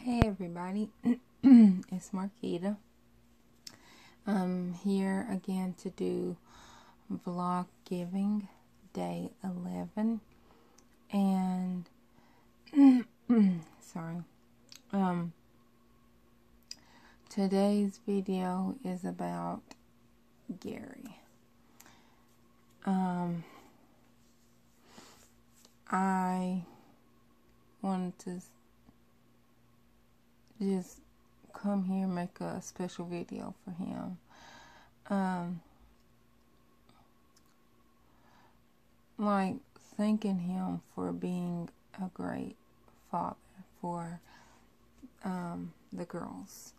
Hey everybody, it's Marquita. I'm here again to do Vloggiving day 11, and sorry. Today's video is about Gary. I wanted to just come here and make a special video for him. Like thanking him for being a great father for the girls.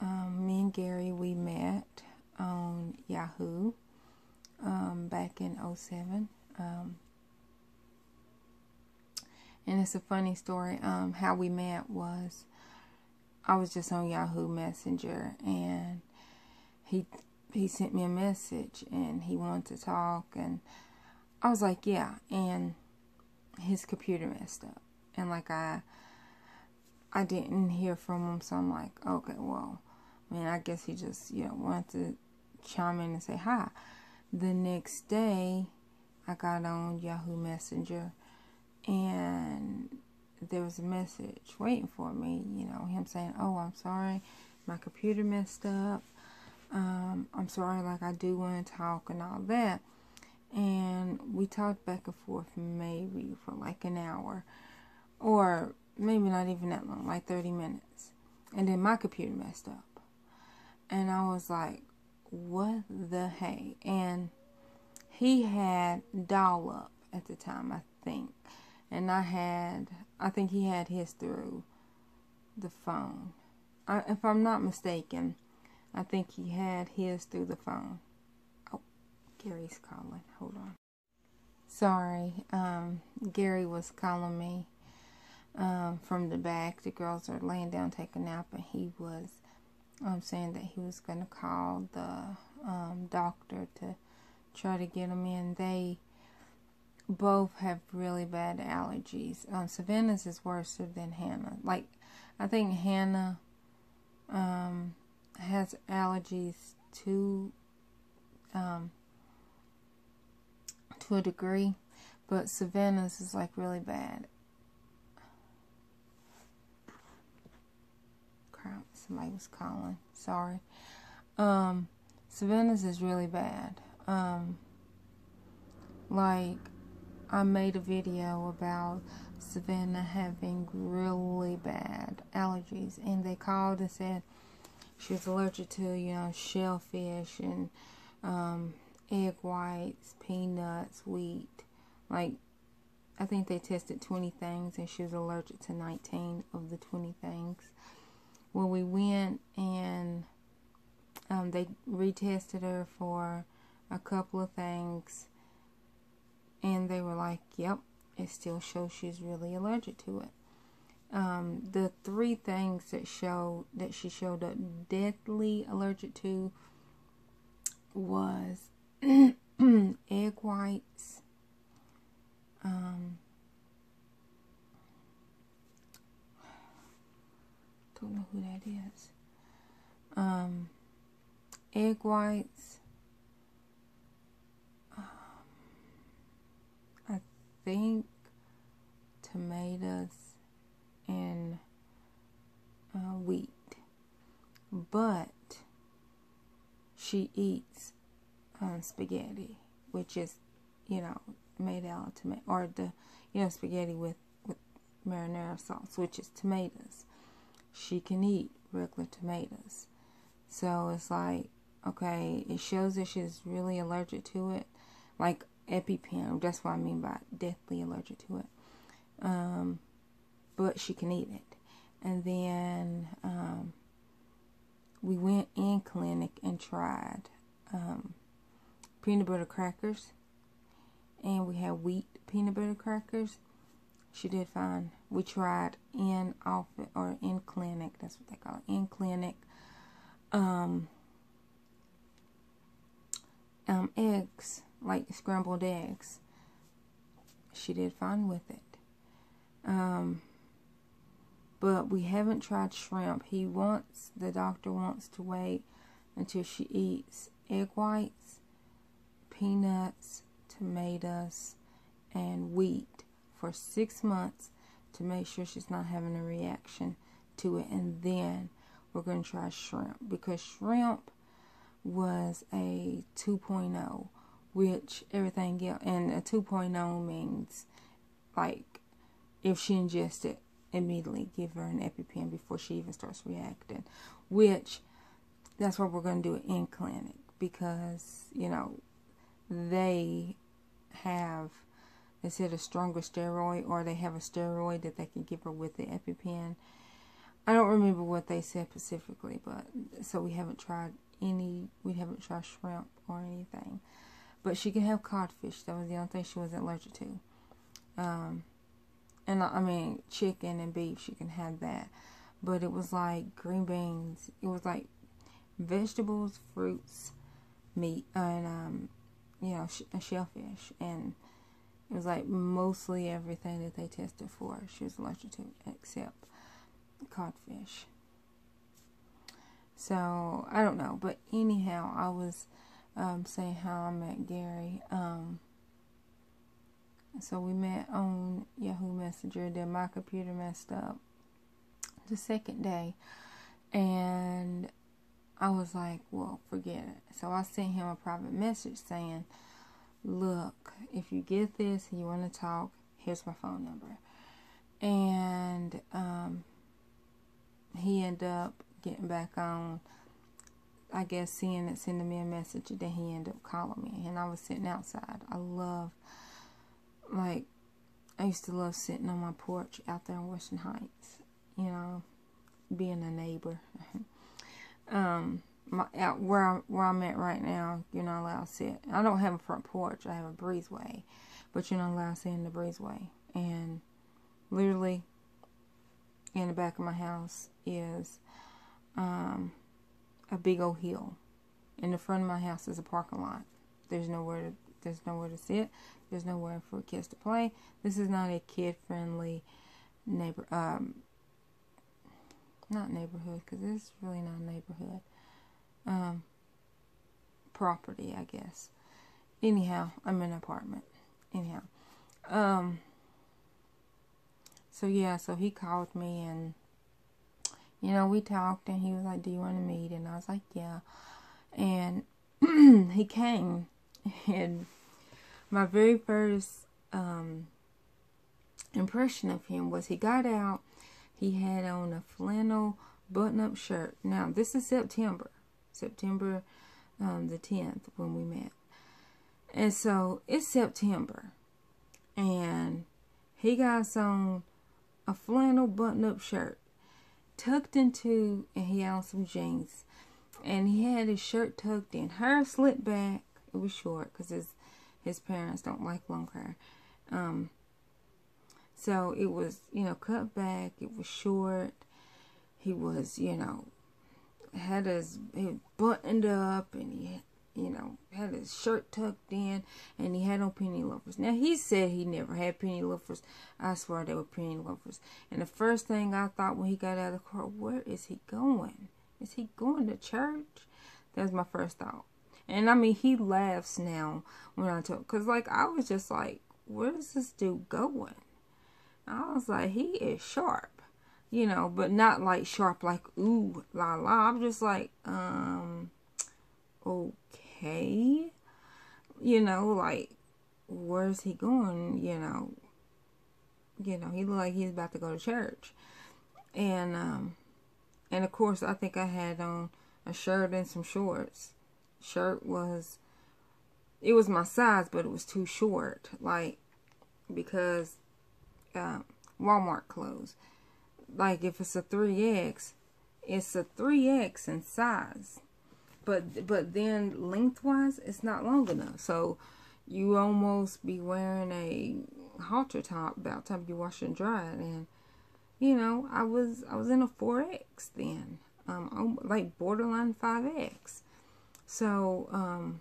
Me and Gary, we met on Yahoo back in 2007. And it's a funny story. How we met was I was just on Yahoo Messenger, and he sent me a message, and he wanted to talk, and I was like, yeah. And his computer messed up, and like I didn't hear from him, so I'm like, okay, well, I mean, I guess he just wanted to chime in and say hi. The next day, I got on Yahoo Messenger, and there was a message waiting for me, him saying, oh, I'm sorry, my computer messed up, I'm sorry, like, I do want to talk and all that. And we talked back and forth maybe for like an hour, or maybe not even that long, like 30 minutes. And then my computer messed up, and I was like, what the hey? And he had dial-up at the time, I think. And I think he had his through the phone. If I'm not mistaken, I think he had his through the phone. Oh, Gary's calling. Hold on. Sorry, Gary was calling me from the back. The girls are laying down taking a nap, and he was saying that he was going to call the doctor to try to get them in. They both have really bad allergies. Savannah's is worse than Hannah. Like, I think Hannah has allergies to a degree, but Savannah's is like really bad. Crap, somebody was calling. Sorry. Savannah's is really bad. Like, I made a video about Savannah having really bad allergies, and they called and said she was allergic to, shellfish and egg whites, peanuts, wheat. Like, I think they tested 20 things, and she was allergic to 19 of the 20 things. Well, we went and they retested her for a couple of things, and they were like, yep, it still shows she's really allergic to it. The 3 things that she showed up deathly allergic to was egg whites, don't know who that is. Egg whites, I think tomatoes, and wheat. But she eats spaghetti, which is, made out of tomato, or the, spaghetti with marinara sauce, which is tomatoes. She can eat regular tomatoes. So it's like, okay, it shows that she's really allergic to it. Like EpiPen, that's what I mean by deathly allergic to it. But she can eat it. And then we went in clinic and tried peanut butter crackers, and we had wheat peanut butter crackers. She did fine. We tried in office or in clinic, that's what they call it, in clinic, eggs, like scrambled eggs. She did fine with it. but we haven't tried shrimp. The doctor wants to wait until she eats egg whites, peanuts, tomatoes, and wheat for 6 months to make sure she's not having a reaction to it. And then we're going to try shrimp, because shrimp was a 2.0, which everything else, and a 2.0 means, like, if she ingests it, immediately give her an EpiPen before she even starts reacting, which that's why we're going to do it in clinic, because, you know, they said a stronger steroid, or they have a steroid that they can give her with the EpiPen. I don't remember what they said specifically, but so we haven't tried shrimp or anything. But she can have codfish. That was the only thing she wasn't allergic to. And I mean, chicken and beef, she can have that. But it was like green beans. It was like vegetables, fruits, meat, and shellfish. And it was like mostly everything that they tested for she was allergic to, except codfish. So I don't know, but anyhow, I was saying how I met Gary. So we met on Yahoo Messenger. Then my computer messed up the second day, and I was like, well, forget it. So I sent him a private message saying, look, if you get this and you want to talk, here's my phone number. And he ended up getting back on, I guess, sending me a message, and then he ended up calling me, and I was sitting outside. I used to love sitting on my porch out there in Western Heights, you know, being a neighbor. Where I'm at right now, you're not allowed to sit. I don't have a front porch. I have a breezeway, but you're not allowed to sit in the breezeway. And literally, in the back of my house is a big old hill. In the front of my house is a parking lot. There's nowhere to sit. There's nowhere for kids to play. This is not a kid-friendly not neighborhood, because it's really not a neighborhood. Property, I guess. Anyhow, I'm in an apartment. Anyhow. So he called me, and, you know, we talked, and he was like, do you want to meet? And I was like, yeah. And he came, and my very first impression of him was he got out. He had on a flannel button-up shirt. Now, this is September the 10th when we met. And so, it's September. And he got on a flannel button-up shirt, tucked into, and he had on some jeans. And he had his shirt tucked in. Hair slicked back. It was short, because his parents don't like long hair. So it was, you know, cut back. It was short. He was, you know, he buttoned up, and he, you know, had his shirt tucked in, and he had on penny loafers. Now, he said he never had penny loafers. I swear they were penny loafers. And the first thing I thought when he got out of the car, where is he going? Is he going to church? That was my first thought. And I mean, he laughs now when I talk, because, like, I was just like, where is this dude going? I was like, he is sharp, you know, but not like sharp, like, ooh, la la. I'm just like, okay, you know, like, where's he going? You know, he looked like he's about to go to church. And of course, I think I had on a shirt and some shorts. It was my size, but it was too short, like, because Walmart clothes, like, if it's a 3X, it's a 3X in size, but then lengthwise it's not long enough, so you almost be wearing a halter top about the time you wash and dry it. And, you know, I was in a 4X then, like borderline 5X. So,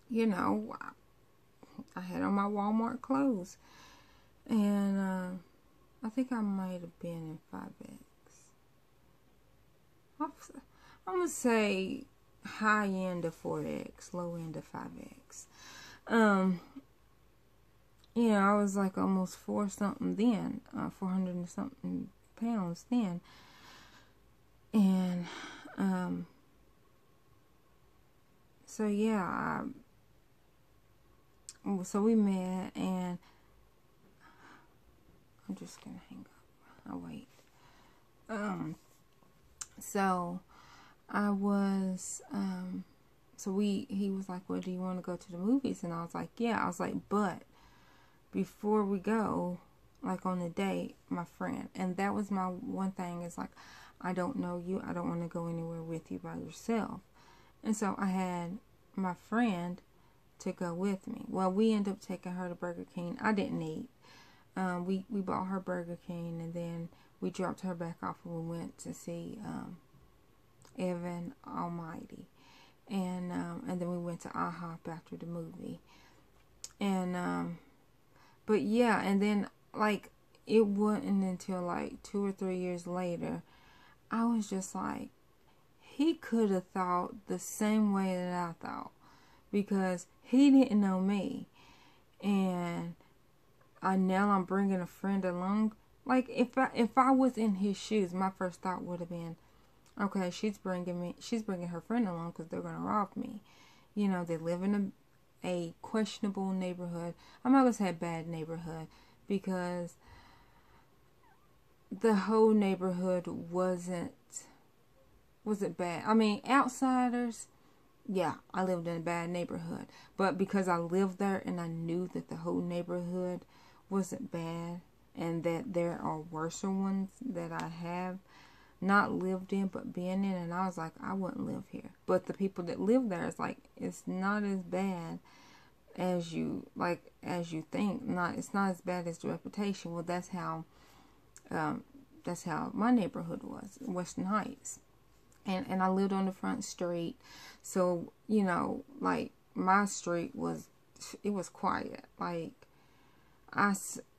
you know, I had on my Walmart clothes, and I I think I might have been in 5X. I'm going to say high end of 4X, low end of 5X. I was like almost 400 and something pounds then. And, so yeah, so we met, and I'm just gonna hang up. I'll wait. So I was, he was like, well, do you want to go to the movies? And I was like, yeah. I was like, but before we go, like on the date, my friend, and that was my one thing, is like, I don't know you. I don't want to go anywhere with you by yourself. And so I had my friend to go with me. Well, we ended up taking her to Burger King. I didn't eat. We bought her Burger King, and then we dropped her back off, and we went to see Evan Almighty. And then we went to IHOP after the movie. And but yeah, and then like it wasn't until like 2 or 3 years later, I was just like, he could have thought the same way that I thought, because he didn't know me, and now I'm bringing a friend along. Like if I was in his shoes, my first thought would have been, okay, she's bringing her friend along because they're gonna rob me. They live in a questionable neighborhood. I'm not gonna say a bad neighborhood, because the whole neighborhood wasn't bad. I mean, outsiders, yeah, I lived in a bad neighborhood. But because I lived there and I knew that the whole neighborhood wasn't bad, and that there are worse ones that I have not lived in but been in, and I was like, I wouldn't live here. But the people that live there, is like, it's not as bad as you think. It's not as bad as the reputation. Well, that's how my neighborhood was, Western Heights. And I lived on the front street, so like my street was quiet. Like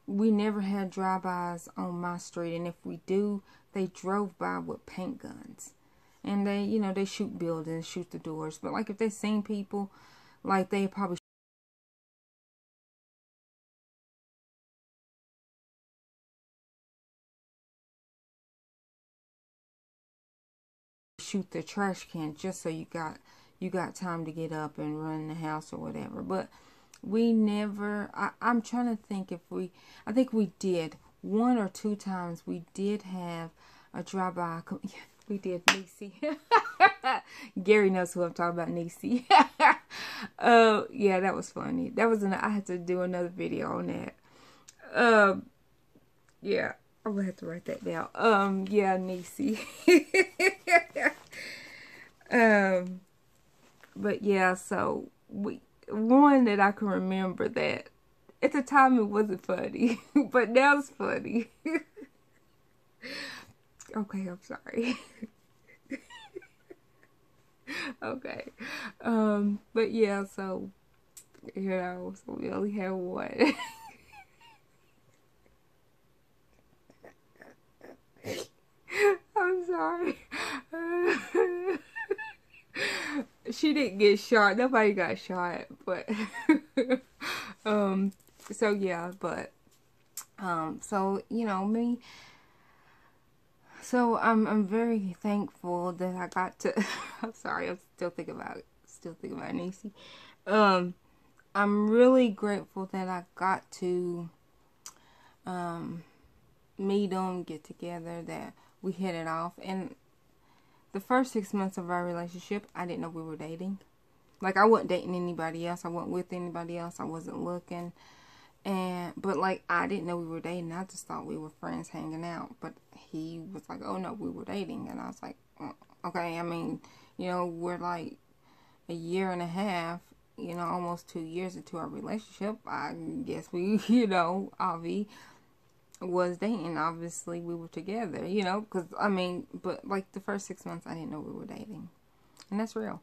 we never had drive-bys on my street, and if we do, they drove by with paint guns, and they shoot buildings, shoot the doors. But like if they seen people, like they probably shoot the trash can just so you got time to get up and run the house or whatever. But we never, I'm trying to think I think we did 1 or 2 times. We did have a drive-by. We did, Niecy. Gary knows who I'm talking about, Niecy. Yeah, that was funny. I had to do another video on that. Yeah, I'm gonna have to write that down. Yeah, Niecy. But yeah, so one that I can remember, that at the time it wasn't funny, but now it's funny. Okay, I'm sorry. Okay. But yeah, so so we only had one. I'm sorry. She didn't get shot. Nobody got shot, but so yeah, but so me. So I'm very thankful that I got to. I'm sorry, I'm still thinking about it. Still thinking about Niecy. I'm really grateful that I got to meet them, get together, that we hit it off. And the first 6 months of our relationship, I didn't know we were dating. Like, I wasn't dating anybody else. I wasn't with anybody else. I wasn't looking. But like, I didn't know we were dating. I just thought we were friends hanging out. But he was like, oh no, we were dating. And I was like, okay, I mean, we're like a year and a half, almost 2 years into our relationship. I guess we, Avi was dating. Obviously, we were together, because, I mean, but like the first 6 months, I didn't know we were dating. And that's real.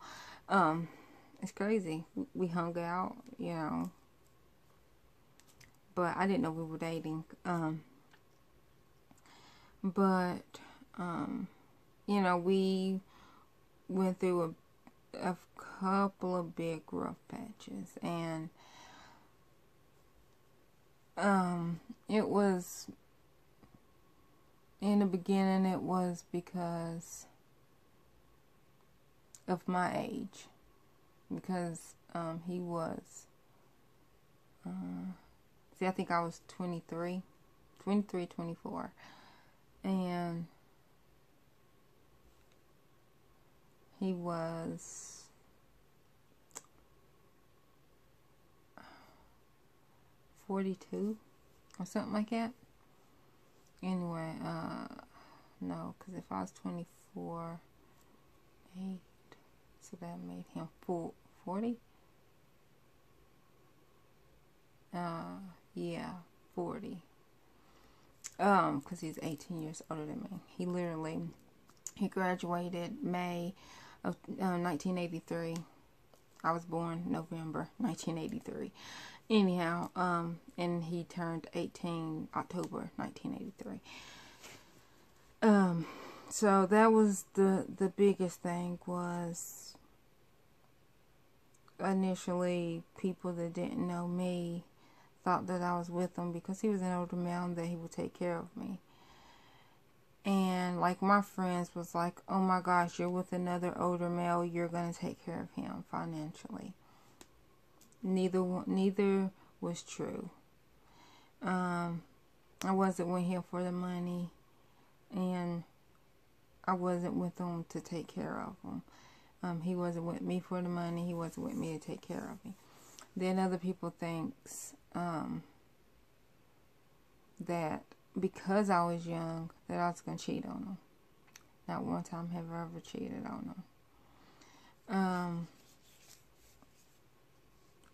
It's crazy. We hung out, but I didn't know we were dating. But, you know, we went through a couple of big rough patches, and it was, in the beginning, it was because of my age, because he was, I think I was 23, 24, and he was 42 or something like that. Anyway, no, because if I was 24, 8, so that made him 40? Yeah, 40. Because he's 18 years older than me. He graduated May of 1983. I was born November 1983. Anyhow, and he turned 18 October 1983. So that was the biggest thing, was initially people that didn't know me thought that I was with him because he was an older man, that he would take care of me. And like my friends was like, oh my gosh, you're with another older male, you're going to take care of him financially. Neither was true. I wasn't with him for the money, and I wasn't with him to take care of him. He wasn't with me for the money. He wasn't with me to take care of me. Then other people thinks that because I was young, that I was going to cheat on them. Not one time have I ever cheated on them.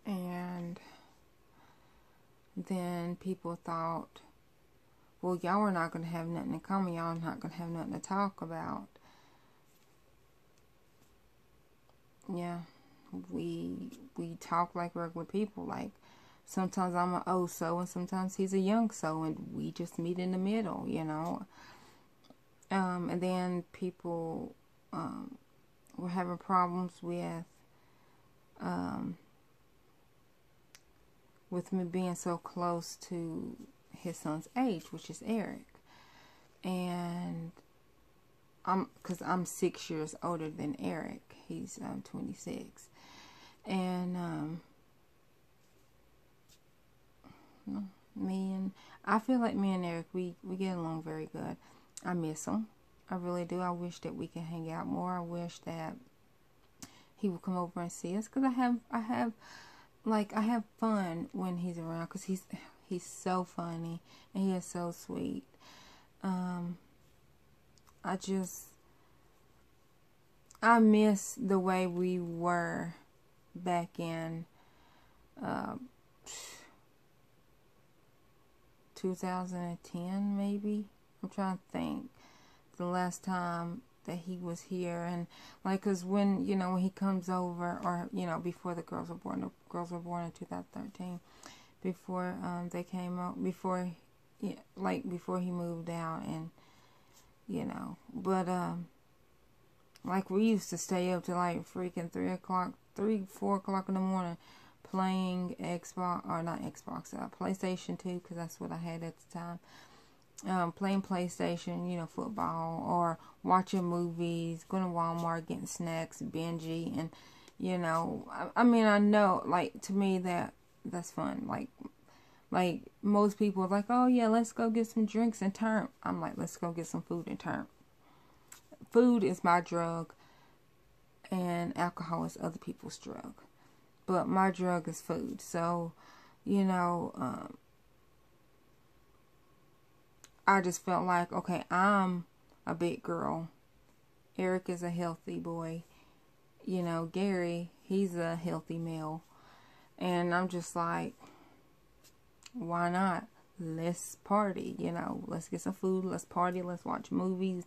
And then people thought, well, y'all are not going to have nothing in common. Y'all are not going to have nothing to talk about. Yeah, we talk like regular people. Like, sometimes I'm an old soul and sometimes he's a young soul, and we just meet in the middle, you know. And then people were having problems with me being so close to his son's age, which is Eric. And because I'm 6 years older than Eric. He's 26. And I feel like me and Eric, we get along very good. I miss him. I really do. I wish that we could hang out more. I wish that he would come over and see us, because I have fun when he's around, because he's so funny and he is so sweet. I miss the way we were back in 2010, maybe. I'm trying to think the last time that he was here. And like, cause when he comes over, or before the girls were born in 2013, before they came out, before he moved out, and but like, we used to stay up to like freaking 4 o'clock in the morning playing PlayStation 2, because that's what I had at the time. Playing PlayStation, football, or watching movies, going to Walmart, getting snacks, binging, and I know, like, to me that's fun. Like most people are like, oh yeah, let's go get some drinks and turn. I'm like, let's go get some food and turn. Food is my drug, and alcohol is other people's drug. But my drug is food. So, I just felt like, okay, I'm a big girl. Eric is a healthy boy. Gary, he's a healthy male. And I'm just like, why not? Let's party, Let's get some food, let's party, let's watch movies,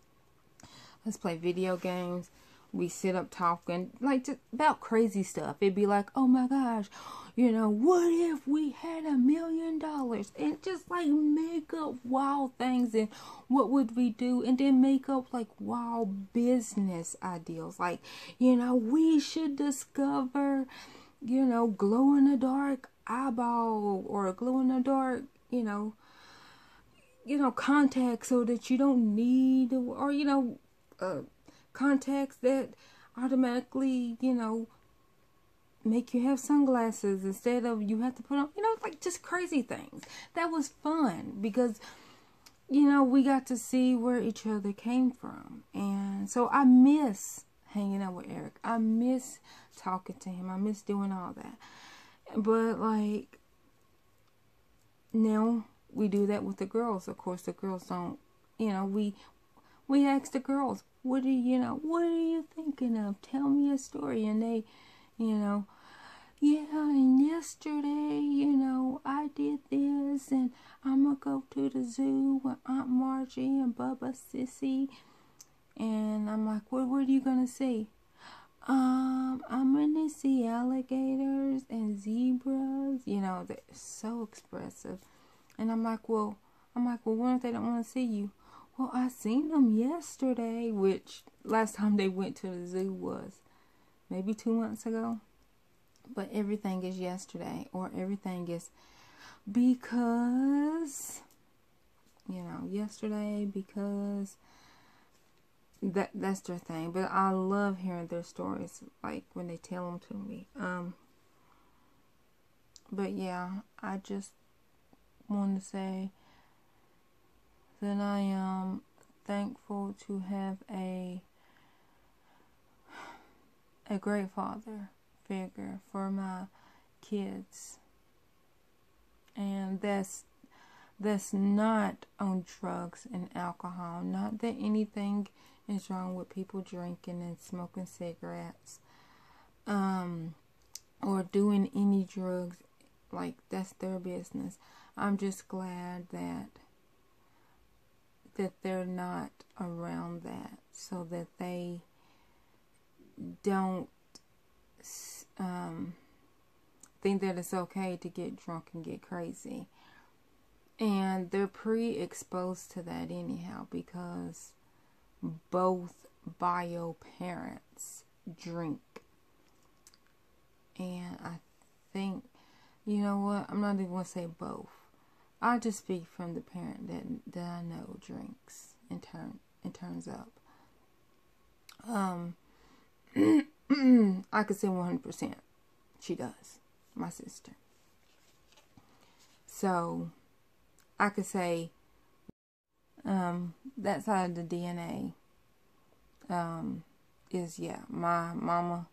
let's play video games, we sit up talking like just about crazy stuff. It'd be like, oh my gosh, what if we had $1 million? And just like make up wild things, and what would we do? And then make up like wild business ideals. Like, we should discover, glow in the dark eyeball, or glow in the dark, contacts, so that you don't need, or contacts that automatically, make you have sunglasses instead of you have to put on, like just crazy things. That was fun because, we got to see where each other came from. And so I miss hanging out with Eric. I miss talking to him. I miss doing all that. But like, now we do that with the girls. Of course, the girls don't, we ask the girls, what are you thinking of? Tell me a story. And they, yeah, and yesterday, I did this, and I'm gonna go to the zoo with Aunt Margie and Bubba Sissy. And I'm like, what are you gonna see? I'm gonna see alligators and zebras. They're so expressive. And I'm like, well, what if they don't want to see you? Well, I seen them yesterday, which last time they went to the zoo was maybe 2 months ago. But everything is yesterday, or everything is because, yesterday, because that's their thing. But I love hearing their stories, like when they tell them to me. But yeah, I just want to say that I am thankful to have a great father figure for my kids, and that's not on drugs and alcohol. Not that anything is wrong with people drinking and smoking cigarettes, or doing any drugs. Like, that's their business. I'm just glad that they're not around that, so that they don't think that it's okay to get drunk and get crazy. And they're pre-exposed to that anyhow, because both bio parents drink. And I think, you know what, I'm not even going to say both. I just speak from the parent that I know drinks and turns up. I could say 100% she does, my sister. So I could say that side of the DNA is, yeah, my mama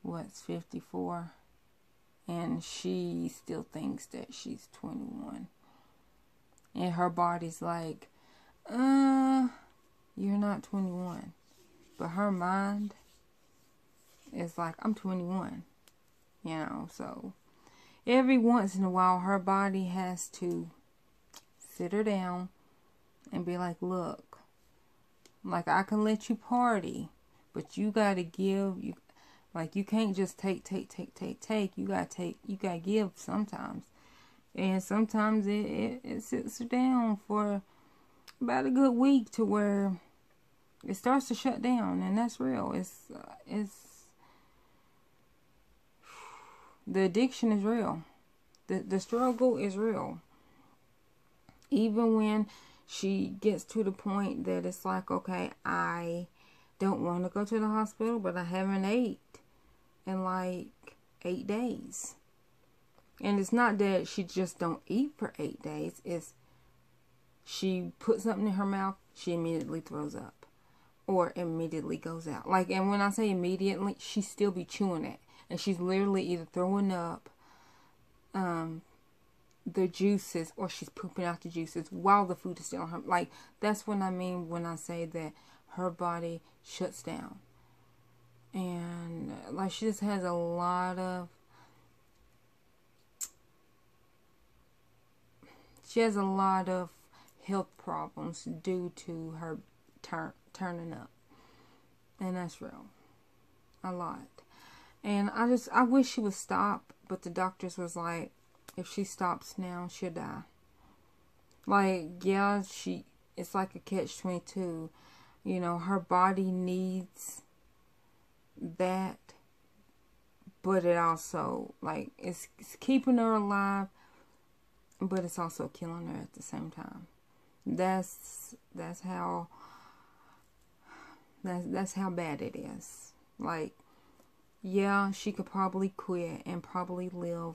was 54, and she still thinks that she's 21, and her body's like, you're not 21, but her mind is like, I'm 21, so every once in a while her body has to sit her down and be like, look, like, I can let you party, but you gotta give. You can't just take. You gotta give sometimes. And sometimes it sits her down for about a good week, to where it starts to shut down, and that's real. It's the addiction is real. The struggle is real. Even when she gets to the point that it's like, okay, I don't want to go to the hospital, but I haven't ate in like 8 days. And it's not that she just don't eat for 8 days. It's she puts something in her mouth, she immediately throws up, or immediately goes out. Like, and when I say immediately, she still be chewing it, and she's literally either throwing up the juices, or she's pooping out the juices while the food is still on her. Like, that's what I mean when I say that her body shuts down. And like, she just has a lot of health problems due to her turning up. And that's real. A lot. And I wish she would stop, but the doctors was like, if she stops now, she'll die. Like, yeah, it's like a catch-22. You know, her body needs that, but it also, like, it's keeping her alive, but it's also killing her at the same time. That's how bad it is. Like, yeah, she could probably quit and probably live,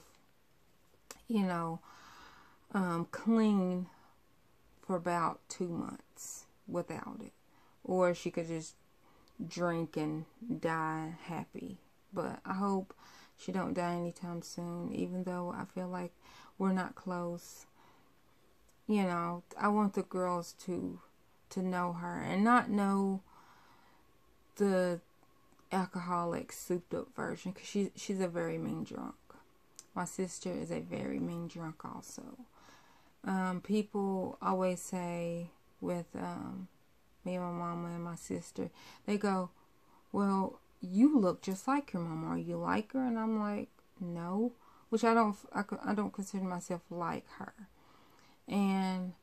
you know, clean for about 2 months without it. Or she could just drink and die happy. But I hope she don't die anytime soon, even though I feel like we're not close. You know, I want the girls to know her and not know the alcoholic souped up version, because she's a very mean drunk. My sister is a very mean drunk also. People always say with me and my mama and my sister, they go, well, you look just like your mama. Are you like her? And I'm like, no, which I don't consider myself like her. And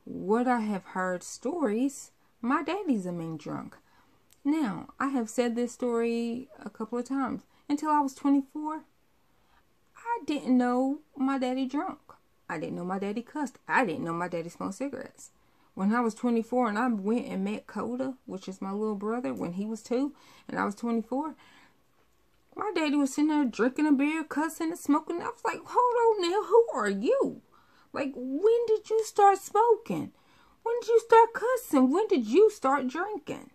what I have heard stories, my daddy's a mean drunk. Now, I have said this story a couple of times. Until I was 24, I didn't know my daddy drunk. I didn't know my daddy cussed. I didn't know my daddy smoked cigarettes. When I was 24 and I went and met Coda, which is my little brother, when he was 2 and I was 24, my daddy was sitting there drinking a beer, cussing and smoking. I was like, hold on now, who are you? Like, when did you start smoking? When did you start cussing? When did you start drinking?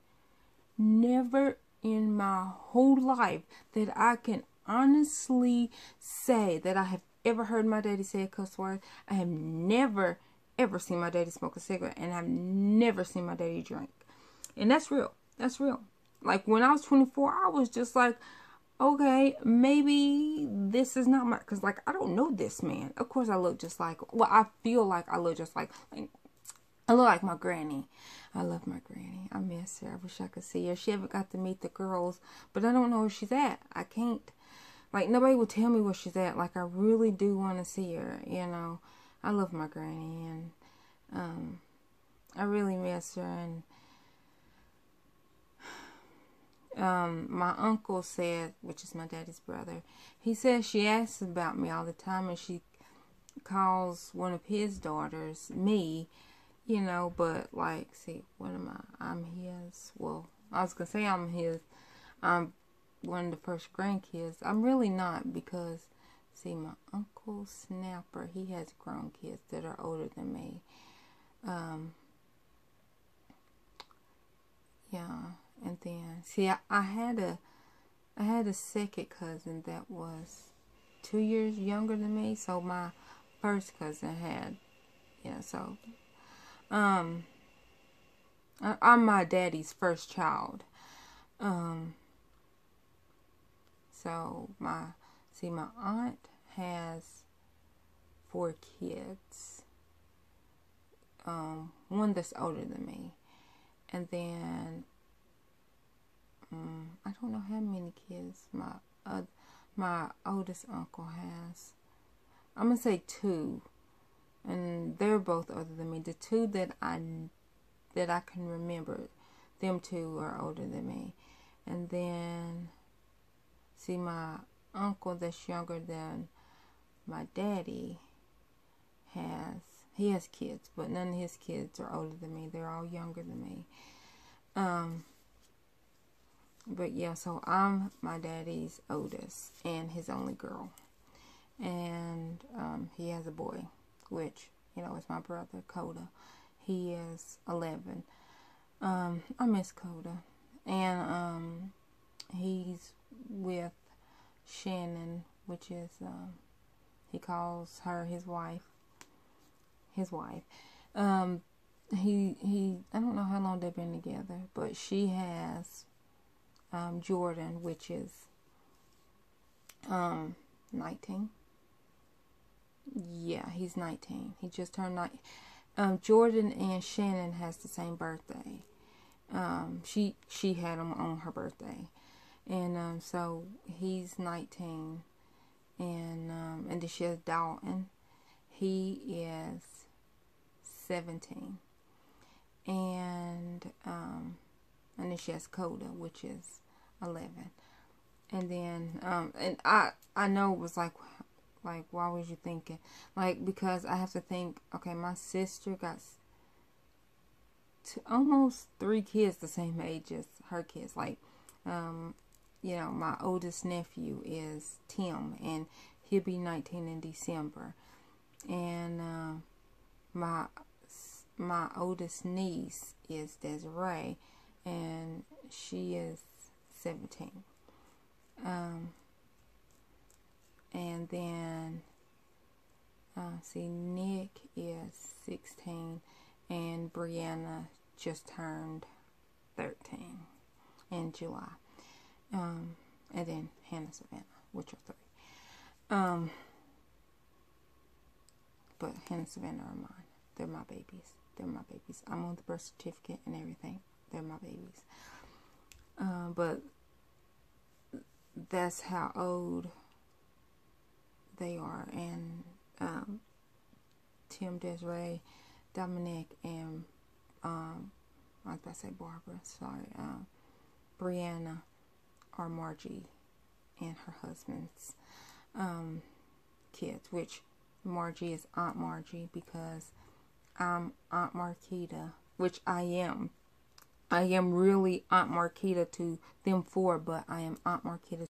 Never in my whole life that I can honestly say that I have ever heard my daddy say a cuss word. I have never, ever seen my daddy smoke a cigarette. And I've never seen my daddy drink. And that's real. That's real. Like, when I was 24, I was just like, okay, maybe this is not my... Because, like, I don't know this man. Of course, I look just like... Well, I feel like I look just like I look like my granny. I love my granny. I miss her. I wish I could see her. She haven't got to meet the girls, but I don't know where she's at. I can't... Like, nobody will tell me where she's at. Like, I really do want to see her, you know. I love my granny, and I really miss her, and my uncle said, which is my daddy's brother, he says she asks about me all the time, and she calls one of his daughters me, you know, but, like, see, what am I? I'm his. Well, I was going to say I'm his. I'm one of the first grandkids. I'm really not, because, see, my Uncle Snapper, he has grown kids that are older than me. Yeah, and then, see, I had a second cousin that was 2 years younger than me, so my first cousin had, yeah, so, I'm my daddy's first child. So my aunt has 4 kids. One that's older than me. And then, I don't know how many kids my oldest uncle has. I'm going to say 2. And they're both older than me. The 2 that I can remember, them 2 are older than me. And then, see, my uncle that's younger than my daddy he has kids, but none of his kids are older than me. They're all younger than me. But yeah, so I'm my daddy's oldest and his only girl. And he has a boy, which, you know, is my brother, Coda. He is 11. I miss Coda. And he's with Shannon, which is, he calls her his wife. His wife. I don't know how long they've been together, but she has Jordan, which is 19. Yeah, he's 19. He just turned 19. Jordan and Shannon has the same birthday. she had him on her birthday. And so he's 19. And then she has Dalton. He is 17. And then she has Coda, which is 11. And then and I know it was like why was you thinking? Like, because I have to think, okay, my sister got almost 3 kids the same age as her kids. Like, you know, my oldest nephew is Tim, and he'll be 19 in December. And my oldest niece is Desiree, and she is 17. And then see, Nick is 16, and Brianna just turned 13 in July. And then Hannah, Savannah, which are 3. But Hannah, Savannah are mine. They're my babies. They're my babies. I'm on the birth certificate and everything. They're my babies. But that's how old they are. And Tim, Desiree, Dominic, and I was about to say Barbara. Sorry, Brianna are Margie and her husband's kids, which Margie is Aunt Margie because I'm Aunt Marquita, which I am. I am really Aunt Marquita to them 4, but I am Aunt Marquita.